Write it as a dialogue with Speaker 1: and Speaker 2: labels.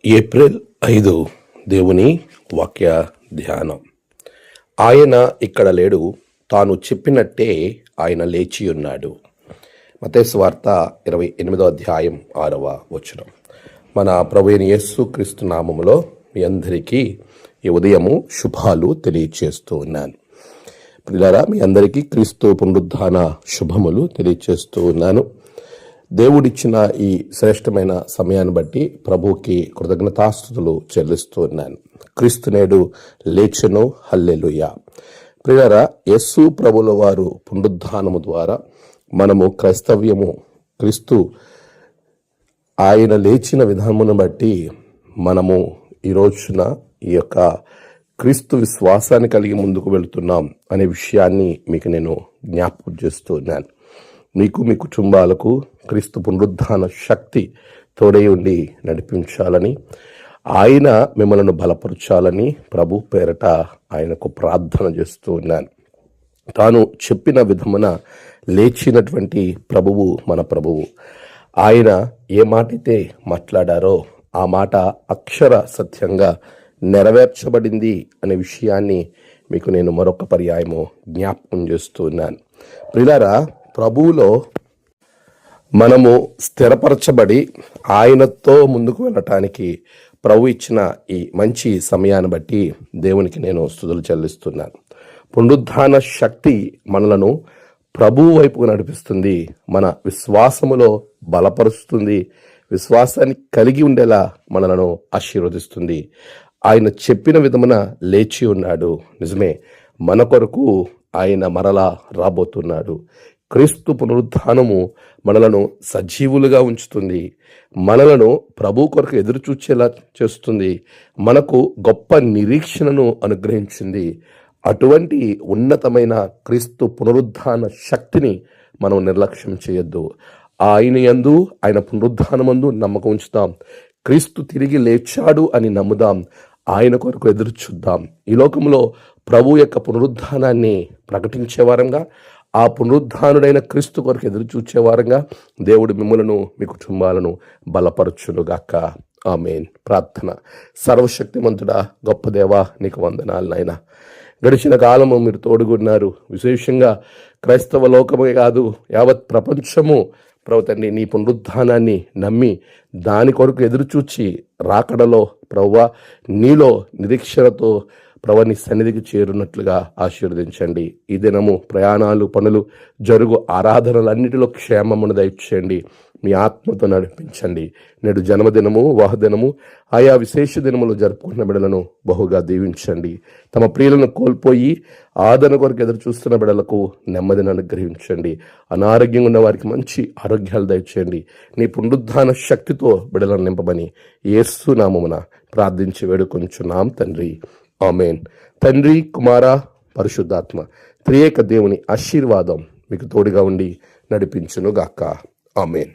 Speaker 1: April 5 దేవుని వాక్య ధ్యానం. ఆయన ఇక్కడ లేడు, తాను చెప్పినట్టే ఆయన లేచి ఉన్నాడు. మత్తయి సువార్త 28వ అధ్యాయం 6వ వచనం. మన ప్రభువైన యేసుక్రీస్తు నామములో మీ అందరికీ ఈ ఉదయము శుభాలు తెలియచేస్తూ ఉన్నాను. ప్రియులారా, మీ అందరికీ క్రీస్తు పునరుద్ధాన శుభములు తెలియచేస్తూ ఉన్నాను. దేవుడిచ్చిన ఈ శ్రేష్టమైన సమయాన్ని బట్టి ప్రభువుకి కృతజ్ఞతాస్తుతులు చెల్లిస్తూ ఉన్నాను. క్రీస్తు నేడు లేచెను, హల్లెలూయా. ప్రియులారా, యేసు ప్రభుల వారు పునరుద్ధానము ద్వారా మనము క్రైస్తవ్యము, క్రీస్తు ఆయన లేచిన విధానమును బట్టి మనము ఈ రోజున ఈ యొక్క క్రీస్తు విశ్వాసాన్ని కలిగి ముందుకు వెళుతున్నాం అనే విషయాన్ని మీకు నేను జ్ఞాపకం చేస్తూ ఉన్నాను. మీకు, మీ కుటుంబాలకు క్రీస్తు పునరుద్ధాన శక్తి తోడై ఉండి నడిపించాలని, ఆయన మిమ్మల్ని బలపరచాలని ప్రభు పేరట ఆయనకు ప్రార్థన చేస్తూ ఉన్నాను. తాను చెప్పిన విధమున లేచినటువంటి ప్రభువు మన ప్రభువు. ఆయన ఏ మాట అయితే మాట్లాడారో ఆ మాట అక్షర సత్యంగా నెరవేర్చబడింది అనే విషయాన్ని మీకు నేను మరొక పర్యాయము జ్ఞాపకం చేస్తూ ఉన్నాను. ప్రియులారా, ప్రభువులో మనము స్థిరపరచబడి ఆయనతో ముందుకు వెళ్ళటానికి ప్రభు ఇచ్చిన ఈ మంచి సమయాన్ని బట్టి దేవునికి నేను స్తుతులు చెల్లిస్తున్నాను. పునరుద్ధాన శక్తి మనలను ప్రభువు వైపుకు నడిపిస్తుంది, మన విశ్వాసములో బలపరుస్తుంది, విశ్వాసాన్ని కలిగి ఉండేలా మనలను ఆశీర్వదిస్తుంది. ఆయన చెప్పిన విధమున లేచి ఉన్నాడు. నిజమే, మన కొరకు ఆయన మరలా రాబోతున్నాడు. క్రీస్తు పునరుద్ధానము మనలను సజీవులుగా ఉంచుతుంది, మనలను ప్రభు కొరకు ఎదురు చూచేలా చేస్తుంది, మనకు గొప్ప నిరీక్షణను అనుగ్రహించింది. అటువంటి ఉన్నతమైన క్రీస్తు పునరుద్ధాన శక్తిని మనం నిర్లక్ష్యం చేయొద్దు. ఆయన యందు, ఆయన పునరుద్ధానమందు నమ్మకం ఉంచుతాం. క్రీస్తు తిరిగి లేచాడు అని నమ్ముదాం. ఆయన కొరకు ఎదురు చూద్దాం. ఈ లోకంలో ప్రభు యొక్క పునరుద్ధానాన్ని ప్రకటించేవారంగా, ఆ పునరుద్ధానుడైన క్రీస్తు కొరకు ఎదురు చూచేవారంగా దేవుడు మిమ్మలను, మీ కుటుంబాలను బలపరచునుగాక. ఆమేన్. ప్రార్థన. సర్వశక్తిమంతుడా, గొప్ప దేవా, నీకు వందనాలు నాయనా. గడిచిన కాలము మీరు తోడుగున్నారు. విశేషంగా క్రైస్తవ లోకమే కాదు, యావత్ ప్రపంచము ప్రభు తండ్రి నీ పునరుద్ధానాన్ని నమ్మి దాని కొరకు ఎదురుచూచి రాకడలో ప్రభువా నీలో నిరీక్షణతో ప్రభు నీ సన్నిధికి చేరున్నట్లుగా ఆశీర్వదించండి. ఈ దినము ప్రయాణాలు, పనులు, జరుగు ఆరాధనలన్నిటిలో క్షేమమును దయచేయండి. మీ ఆత్మతో నడిపించండి. నేడు జన్మదినము, వివాహదినము, ఆయా విశేష దినములు జరుపుకున్న బిడ్డలను బహుగా దీవించండి. తమ ప్రియులను కోల్పోయి ఆదరణ కొరకు ఎదురు చూస్తున్న బిడ్డలకు నెమ్మదిని అనుగ్రహించండి. అనారోగ్యంగా ఉన్న వారికి మంచి ఆరోగ్యాలు దయచేయండి. నీ పునరుద్ధాన శక్తితో బిడ్డలను నింపమని యేసు నామమున ప్రార్థించి వేడుకొంచున్నాం తండ్రి. ఆమేన్. తండ్రి, కుమార, పరిశుద్ధాత్మ త్రియేక దేవుని ఆశీర్వాదం మీకు తోడుగా ఉండి నడిపించును గాక. ఆమేన్.